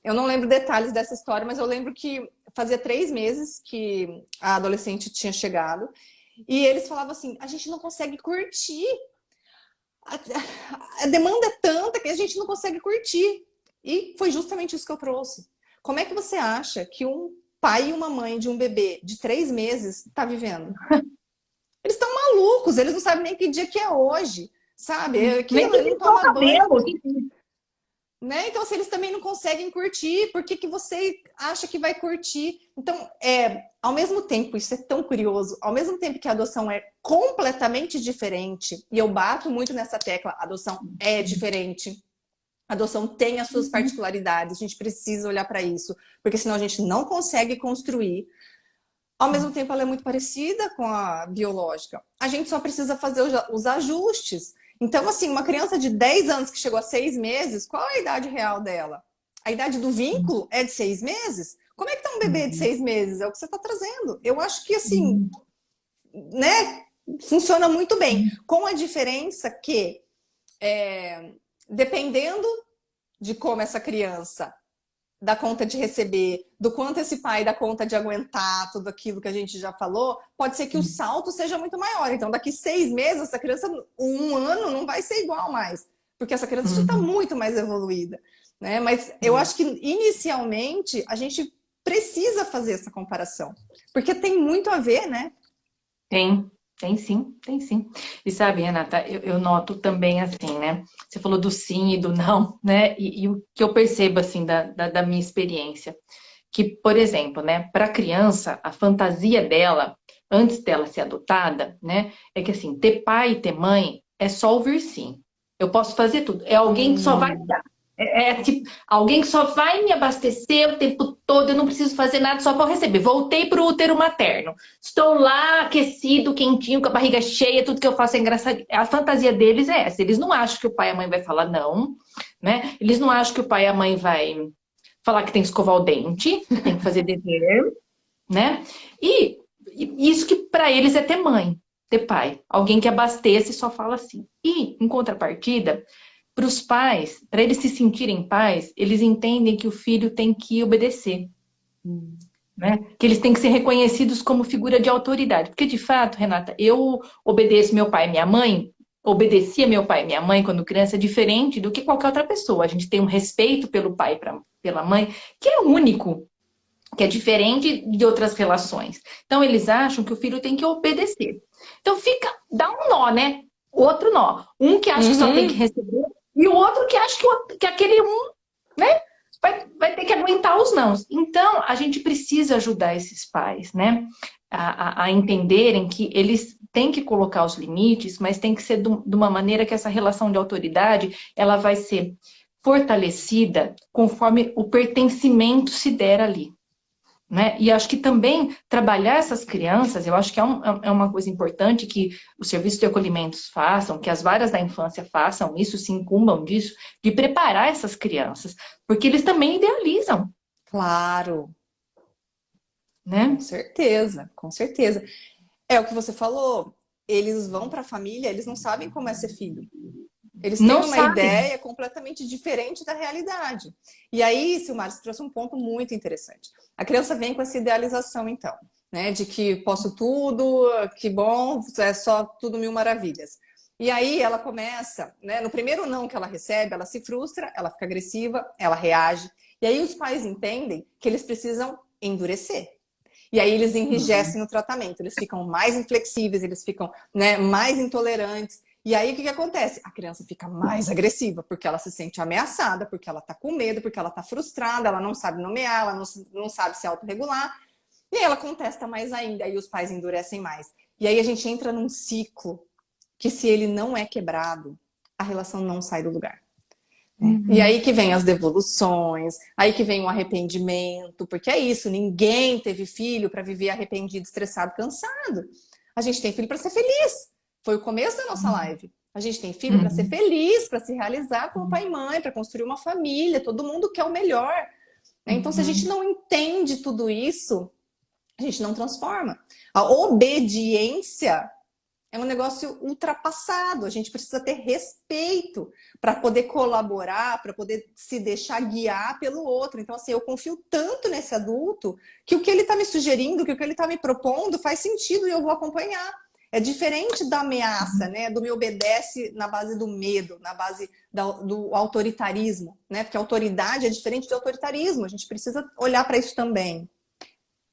Eu não lembro detalhes dessa história, mas eu lembro que fazia 3 meses que a adolescente tinha chegado e eles falavam assim: a gente não consegue curtir, a demanda é tanta que a gente não consegue curtir. E foi justamente isso que eu trouxe. Como é que você acha que um pai e uma mãe de um bebê de 3 meses está vivendo? Eles estão malucos, eles não sabem nem que dia que é hoje, sabe? É nem aquilo, que ele não pintou o toma banho, cabelo. né? Então, se eles também não conseguem curtir, por que, que você acha que vai curtir? Então, ao mesmo tempo, isso é tão curioso, ao mesmo tempo que a adoção é completamente diferente, e eu bato muito nessa tecla, a adoção é diferente. A adoção tem as suas particularidades, a gente precisa olhar para isso, porque senão a gente não consegue construir. Ao mesmo tempo, ela é muito parecida com a biológica. A gente só precisa fazer os ajustes. Então, assim, uma criança de 10 anos que chegou a 6 meses, qual é a idade real dela? A idade do vínculo é de 6 meses? Como é que tá um bebê de 6 meses? É o que você está trazendo. Eu acho que, assim, né, funciona muito bem. Com a diferença que, dependendo de como essa criança dá conta de receber, do quanto esse pai dá conta de aguentar tudo aquilo que a gente já falou, pode ser que o salto seja muito maior. Então, daqui 6 meses, essa criança, um ano, não vai ser igual mais, porque essa criança já está Uhum. muito mais evoluída. Né? Mas eu acho que, inicialmente, a gente precisa fazer essa comparação, porque tem muito a ver, né? Tem, tem sim, tem sim. E sabe, Renata, eu noto também assim, né? Você falou do sim e do não, né? E o que eu percebo, assim, da minha experiência, que, por exemplo, né, para a criança, a fantasia dela, antes dela ser adotada, né, é que assim, ter pai e ter mãe é só ouvir sim. Eu posso fazer tudo. É alguém que só vai Hum, dar. É tipo, alguém que só vai me abastecer o tempo todo, eu não preciso fazer nada, só vou receber. Voltei para o útero materno. Estou lá aquecido, quentinho, com a barriga cheia, tudo que eu faço é engraçado. A fantasia deles é essa. Eles não acham que o pai e a mãe vai falar não, né? Eles não acham que o pai e a mãe vai falar que tem que escovar o dente, que tem que fazer dever, né? E isso que para eles é ter mãe, ter pai. Alguém que abasteça e só fala assim. E, em contrapartida, para os pais, para eles se sentirem pais, eles entendem que o filho tem que obedecer, né? Que eles têm que ser reconhecidos como figura de autoridade. Porque, de fato, Renata, eu obedeço meu pai e minha mãe, obedecia meu pai e minha mãe quando criança, diferente do que qualquer outra pessoa. A gente tem um respeito pelo pai e pela mãe, que é único, que é diferente de outras relações. Então, eles acham que o filho tem que obedecer. Então, dá um nó, né? Outro nó. Um que acha que só tem que uhum. receber, e o outro que acha que aquele um, né? Vai ter que aguentar os nãos. Então, a gente precisa ajudar esses pais, né? A entenderem que eles têm que colocar os limites, mas tem que ser de uma maneira que essa relação de autoridade ela vai ser fortalecida conforme o pertencimento se der ali. Né? E acho que também trabalhar essas crianças, eu acho que é uma coisa importante que os serviços de acolhimentos façam, que as varas da infância façam isso, se incumbam disso, de preparar essas crianças, porque eles também idealizam, Claro, com né? certeza, com certeza. É o que você falou, eles vão para a família, eles não sabem como é ser filho. Eles têm Não uma sabem. ideia completamente diferente da realidade. E aí, Silmar, você trouxe um ponto muito interessante. A criança vem com essa idealização, então, né, de que posso tudo, que bom, é só tudo mil maravilhas. E aí ela começa, né, no primeiro não que ela recebe, ela se frustra, ela fica agressiva, ela reage. E aí os pais entendem que eles precisam endurecer. E aí eles Uhum. enrijecem no tratamento, eles ficam mais inflexíveis, eles ficam, né, mais intolerantes. E aí o que, que acontece? A criança fica mais agressiva, porque ela se sente ameaçada, porque ela tá com medo, porque ela tá frustrada, ela não sabe nomear, ela não sabe se autorregular. E aí ela contesta mais ainda, aí os pais endurecem mais. E aí a gente entra num ciclo que, se ele não é quebrado, a relação não sai do lugar. E Uhum. aí que vem as devoluções, aí que vem o arrependimento, porque é isso, ninguém teve filho para viver arrependido, estressado, cansado. A gente tem filho para ser feliz. Foi o começo da nossa live. A gente tem filho para ser Uhum. feliz, para se realizar como pai e mãe, para construir uma família, todo mundo quer o melhor. Então, se a gente Uhum. não entende tudo isso, a gente não transforma. A obediência é um negócio ultrapassado. A gente precisa ter respeito para poder colaborar, para poder se deixar guiar pelo outro. Então, assim, eu confio tanto nesse adulto que o que ele está me sugerindo, que o que ele está me propondo faz sentido e eu vou acompanhar. É diferente da ameaça, né? Do me obedece na base do medo, na base do autoritarismo, né? Porque autoridade é diferente de autoritarismo. A gente precisa olhar para isso também.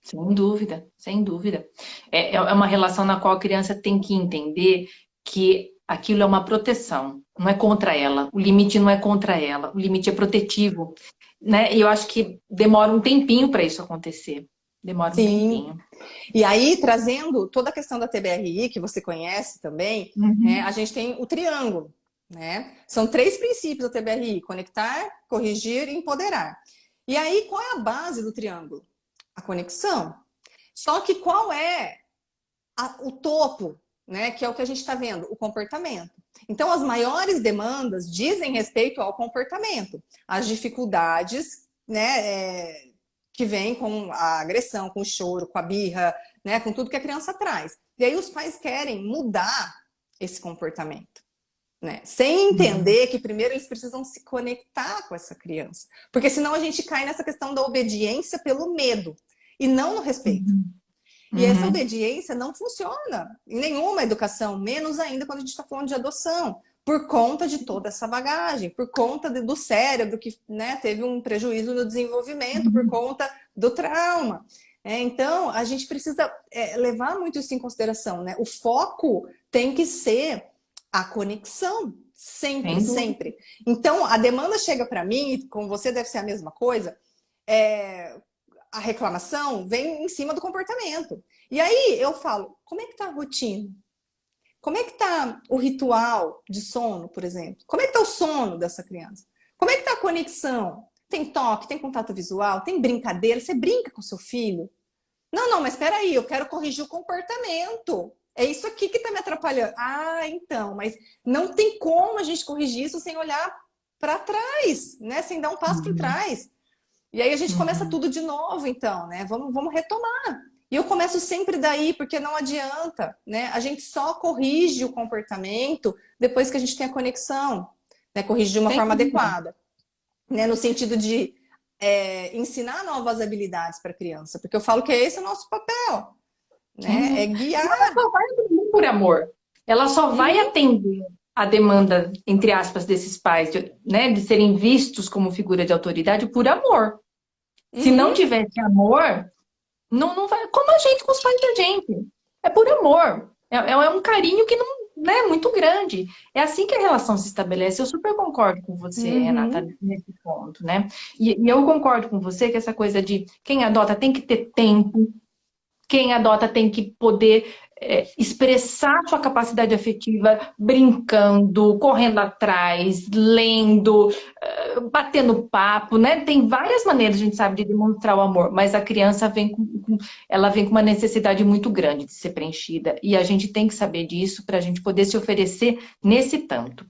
Sem dúvida, sem dúvida. É uma relação na qual a criança tem que entender que aquilo é uma proteção, não é contra ela. O limite não é contra ela, o limite é protetivo, né? E eu acho que demora um tempinho para isso acontecer. Demora um Sim. tempinho. E aí, trazendo toda a questão da TBRI, que você conhece também, né, a Uhum. gente tem o triângulo. Né? São três princípios da TBRI: conectar, corrigir e empoderar. E aí, qual é a base do triângulo? A conexão. Só que qual é o topo, né? Que é o que a gente está vendo, o comportamento. Então, as maiores demandas dizem respeito ao comportamento, as dificuldades, né, que vem com a agressão, com o choro, com a birra, né, com tudo que a criança traz. E aí os pais querem mudar esse comportamento, né, sem Uhum. entender que primeiro eles precisam se conectar com essa criança, porque senão a gente cai nessa questão da obediência pelo medo e não no respeito. Uhum. E essa Uhum. obediência não funciona em nenhuma educação, menos ainda quando a gente está falando de adoção, por conta de toda essa bagagem, por conta do cérebro que, né, teve um prejuízo no desenvolvimento, por Uhum. conta do trauma. Então, a gente precisa levar muito isso em consideração. Né? O foco tem que ser a conexão, sempre, Sem dúvida. sempre. Então, a demanda chega para mim, e com você deve ser a mesma coisa, é, a reclamação vem em cima do comportamento. E aí eu falo, como é que tá a rotina? Como é que tá o ritual de sono, por exemplo? Como é que tá o sono dessa criança? Como é que tá a conexão? Tem toque, tem contato visual, tem brincadeira? Você brinca com seu filho? Não, não, mas espera aí, eu quero corrigir o comportamento. É isso aqui que tá me atrapalhando. Ah, então, mas não tem como a gente corrigir isso sem olhar para trás, né? Sem dar um passo para Uhum. trás. E aí a gente começa Uhum. tudo de novo, então, né? Vamos retomar. E eu começo sempre daí, porque não adianta, né? A gente só corrige o comportamento depois que a gente tem a conexão, né? Corrige de uma Sem forma dúvida. adequada, né? No sentido de ensinar novas habilidades para a criança, porque eu falo que esse é o nosso papel, Sem né? É dúvida. E ela guiar. só vai atender por amor. Ela só vai Uhum, atender a demanda, entre aspas, desses pais, né, de serem vistos como figura de autoridade por amor. Se não uhum, tivesse amor, não vai. Como a gente com os pais da gente. É por amor. É um carinho que não, né, é muito grande. É assim que a relação se estabelece. Eu super concordo com você, Renata, uhum. nesse ponto, né? E eu concordo com você que essa coisa de quem adota tem que ter tempo, quem adota tem que poder expressar sua capacidade afetiva brincando, correndo atrás, lendo, batendo papo, né? Tem várias maneiras, a gente sabe, de demonstrar o amor, mas a criança ela vem com uma necessidade muito grande de ser preenchida. E a gente tem que saber disso para a gente poder se oferecer nesse tanto,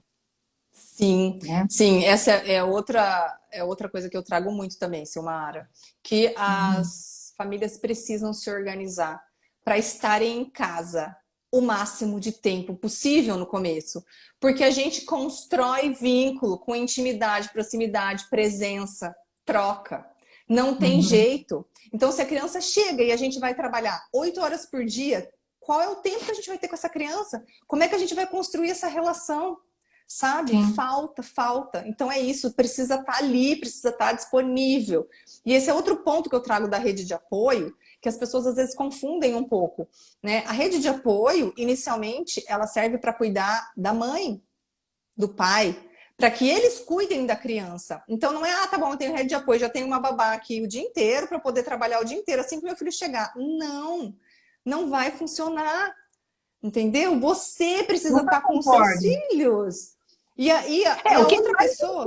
Sim, né? sim, essa é outra coisa que eu trago muito também, Silmara, que Uhum. as famílias precisam se organizar para estarem em casa, o máximo de tempo possível no começo, porque a gente constrói vínculo com intimidade, proximidade, presença, troca. Não tem Uhum. jeito. Então, se a criança chega e a gente vai trabalhar 8 horas por dia, qual é o tempo que a gente vai ter com essa criança? Como é que a gente vai construir essa relação? Sabe? Sim. Falta. Então é isso, precisa estar ali, precisa estar disponível. E esse é outro ponto que eu trago da rede de apoio, que as pessoas às vezes confundem um pouco, né? A rede de apoio, inicialmente, ela serve para cuidar da mãe, do pai, para que eles cuidem da criança. Então não é, ah, tá bom, eu tenho rede de apoio, já tenho uma babá aqui o dia inteiro para poder trabalhar o dia inteiro assim que meu filho chegar. Não, não vai funcionar. Entendeu? Você precisa Super estar com os seus concordo. filhos. E aí É, o a que outra mais... pessoa.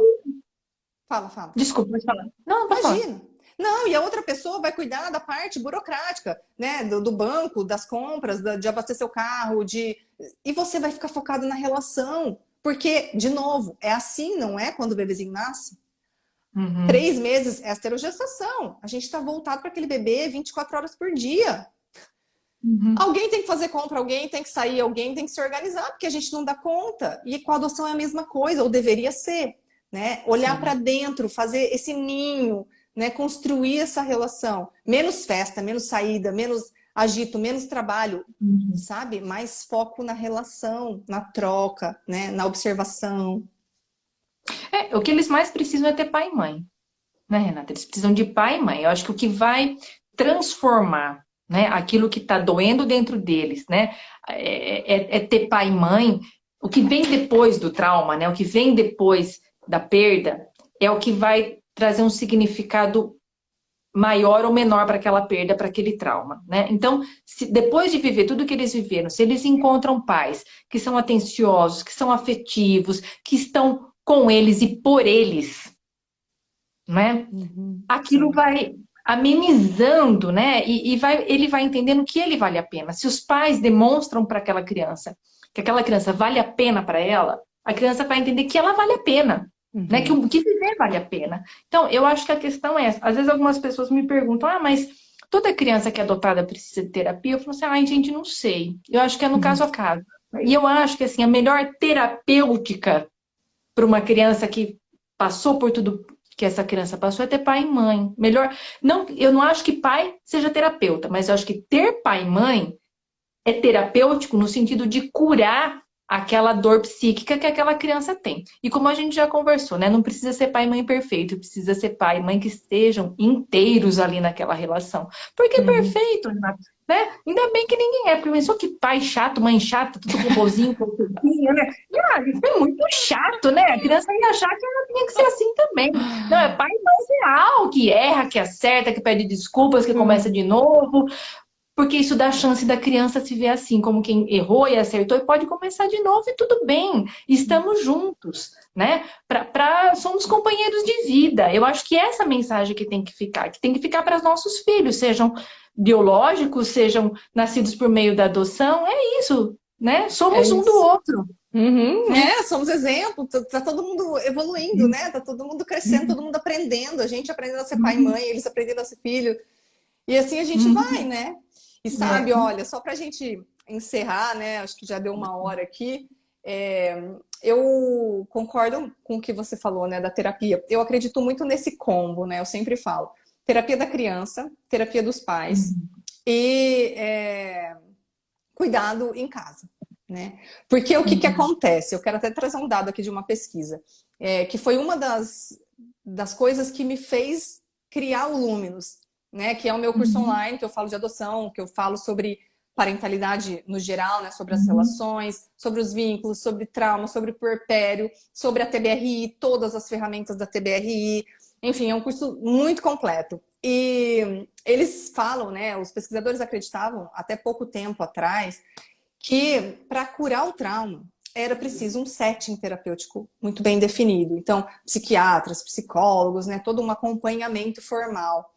Fala. Desculpa, pode falar. Não, pode falar. Imagina. Não, e a outra pessoa vai cuidar da parte burocrática, né? Do banco, das compras, de abastecer o carro, e você vai ficar focado na relação. Porque, de novo, é assim, não é? Quando o bebezinho nasce. Uhum. 3 meses é esterogestação. A gente está voltado para aquele bebê 24 horas por dia. Uhum. Alguém tem que fazer compra, alguém tem que sair, alguém tem que se organizar, porque a gente não dá conta. E com a adoção é a mesma coisa, ou deveria ser, né? Olhar para Sim. dentro, fazer esse ninho, né? Construir essa relação. Menos festa, menos saída, menos agito, menos trabalho, Uhum. sabe? Mais foco na relação, na troca, né? Na observação. É, o que eles mais precisam é ter pai e mãe, né, Renata? Eles precisam de pai e mãe. Eu acho que o que vai transformar, né, aquilo que está doendo dentro deles, né, é ter pai e mãe. O que vem depois do trauma, né, o que vem depois da perda, é o que vai trazer um significado maior ou menor para aquela perda, para aquele trauma, né? Então, depois de viver tudo que eles viveram, se eles encontram pais que são atenciosos, que são afetivos, que estão com eles e por eles, né? Aquilo Sim. vai amenizando, né? Ele vai entendendo que ele vale a pena. Se os pais demonstram para aquela criança que aquela criança vale a pena para ela, a criança vai entender que ela vale a pena, né? Que Uhum. o que viver vale a pena. Então, eu acho que a questão é essa. Às vezes algumas pessoas me perguntam, ah, mas toda criança que é adotada precisa de terapia? Eu falo assim, ai, gente, não sei. Eu acho que é no caso a caso. E eu acho que assim, a melhor terapêutica para uma criança que passou por tudo que essa criança passou é ter pai e mãe. Melhor, não, eu não acho que pai seja terapeuta, mas eu acho que ter pai e mãe é terapêutico no sentido de curar aquela dor psíquica que aquela criança tem. E como a gente já conversou, né? Não precisa ser pai e mãe perfeito, precisa ser pai e mãe que estejam inteiros ali naquela relação. Porque é Uhum. perfeito, Renato, né? Ainda bem que ninguém é, porque pensou que pai chato, mãe chata, tudo com bozinho, com tudo, né? Ah, isso é muito chato, né? A criança ia achar que ela tinha que ser assim também. Não, é pai e mãe real, que erra, que acerta, que pede desculpas, que começa Uhum. de novo, porque isso dá chance da criança se ver assim, como quem errou e acertou e pode começar de novo e tudo bem. Estamos juntos, né? Somos companheiros de vida. Eu acho que essa mensagem que tem que ficar para os nossos filhos, sejam biológicos, sejam nascidos por meio da adoção. É isso, né? É Somos um do isso. outro, Uhum, né? somos exemplo, tá todo mundo evoluindo, né? Tá todo mundo crescendo, todo mundo aprendendo, a gente aprendendo a ser pai e mãe, eles aprendendo a ser filho. E assim a gente vai, né? E sabe, É. olha, só pra gente encerrar, né? Acho que já deu 1 hora aqui. Eu concordo com o que você falou, né, da terapia. Eu acredito muito nesse combo, né? Eu sempre falo. Terapia da criança, terapia dos pais e cuidado em casa, né? Porque o que que Uhum. acontece? Eu quero até trazer um dado aqui de uma pesquisa, que foi uma das coisas que me fez criar o Luminous, né? Que é o meu curso Uhum. online, que eu falo de adoção, que eu falo sobre parentalidade no geral, né? Sobre as Uhum. relações, sobre os vínculos, sobre trauma, sobre puerpério, sobre a TBRI, todas as ferramentas da TBRI. Enfim, é um curso muito completo. E eles falam, né? Os pesquisadores acreditavam até pouco tempo atrás que para curar o trauma era preciso um setting terapêutico muito bem definido. Então, psiquiatras, psicólogos, né, todo um acompanhamento formal.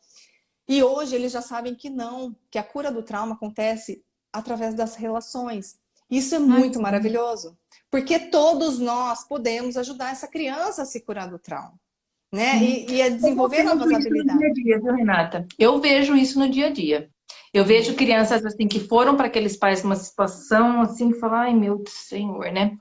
E hoje eles já sabem que não, que a cura do trauma acontece através das relações. Isso é Ai, muito sim. maravilhoso, porque todos nós podemos ajudar essa criança a se curar do trauma, né? Sim. E a Eu desenvolver vejo novas isso no dia habilidades. a dia, viu, Renata? Eu vejo isso no dia a dia. Eu vejo crianças assim que foram para aqueles pais numa situação assim, que falam, ai meu Senhor, né?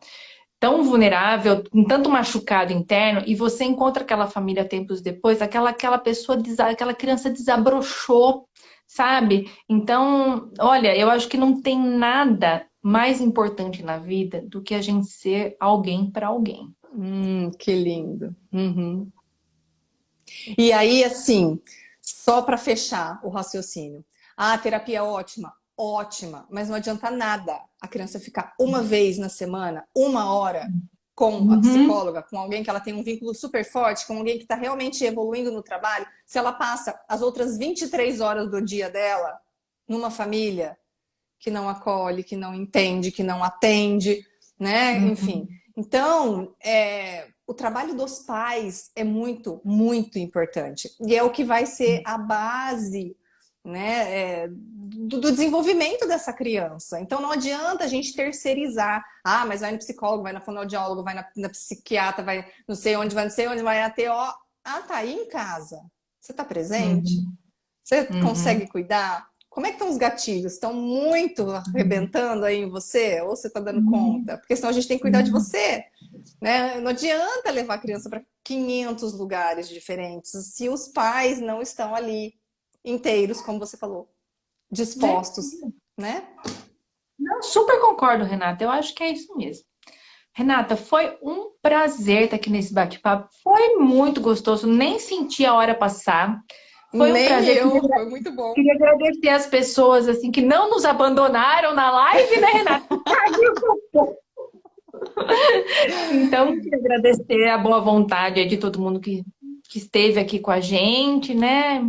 Tão vulnerável, com tanto machucado interno, e você encontra aquela família tempos depois, aquela pessoa, aquela criança desabrochou, sabe? Então, olha, eu acho que não tem nada mais importante na vida do que a gente ser alguém para alguém. Que lindo. Uhum. E aí, assim, só para fechar o raciocínio. Ah, a terapia é ótima, ótima, mas não adianta nada a criança ficar uma vez na semana, 1 hora com a Uhum, psicóloga, com alguém que ela tem um vínculo super forte, com alguém que está realmente evoluindo no trabalho, se ela passa as outras 23 horas do dia dela numa família que não acolhe, que não entende, que não atende, né? Enfim. uhum. Então, o trabalho dos pais é muito, muito importante. E é o que vai ser a base, né, do desenvolvimento dessa criança. Então, não adianta a gente terceirizar. Ah, mas vai no psicólogo, vai na fonoaudiólogo, vai na psiquiatra, vai não sei onde, vai não sei onde, vai na TO. Ah, tá aí em casa. Você está presente? Uhum, Você consegue uhum, cuidar? Como é que estão os gatilhos? Estão muito uhum, arrebentando aí em você? Ou você está dando uhum, conta? Porque senão a gente tem que cuidar de uhum. você, né? Não adianta levar a criança para 500 lugares diferentes se os pais não estão ali inteiros, como você falou, É, dispostos, né? não, super concordo, Renata. Eu acho que é isso mesmo. Renata, foi um prazer estar aqui nesse bate-papo. Foi muito gostoso, nem senti a hora passar. Foi um Nem prazer. eu, foi muito bom. Queria agradecer as pessoas assim que não nos abandonaram na live, né, Renata? Então, queria agradecer a boa vontade aí de todo mundo que esteve aqui com a gente, né?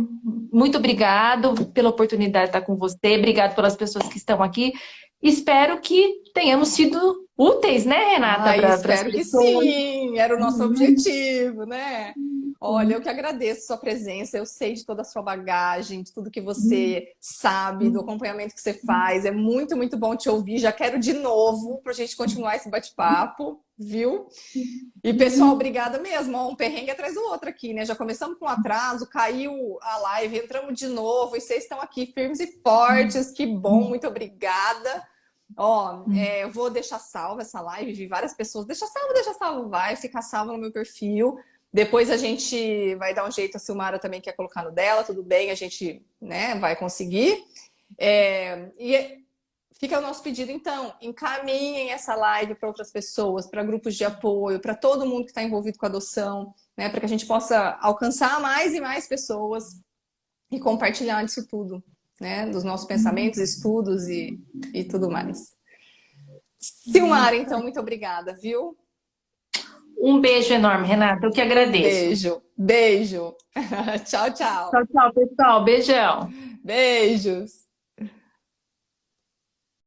Muito obrigado pela oportunidade de estar com você, obrigado pelas pessoas que estão aqui. Espero que tenhamos sido úteis, né, Renata, Ai, para as espero que pessoas. sim, era o nosso objetivo, né? Olha, eu que agradeço sua presença, eu sei de toda a sua bagagem, de tudo que você sabe, do acompanhamento que você faz. É muito, muito bom te ouvir. Já quero de novo para a gente continuar esse bate-papo, viu? E pessoal, obrigada mesmo. Ó, um perrengue atrás do outro aqui, né? Já começamos com atraso, caiu a live, entramos de novo e vocês estão aqui firmes e fortes. Que bom, muito obrigada. Ó, eu vou deixar salva essa live, vi várias pessoas. Deixa salvo, vai ficar salvo no meu perfil. Depois a gente vai dar um jeito, a Silmara também quer colocar no dela, tudo bem, a gente, né, vai conseguir. E fica o nosso pedido, então, encaminhem essa live para outras pessoas, para grupos de apoio, para todo mundo que está envolvido com a adoção, né, para que a gente possa alcançar mais e mais pessoas e compartilhar disso tudo, né, dos nossos pensamentos, estudos e tudo mais. Silmara, então, muito obrigada, viu? Um beijo enorme, Renata. Eu que Um agradeço. beijo, beijo. Tchau, Tchau, tchau. tchau, pessoal. Beijão. Beijos.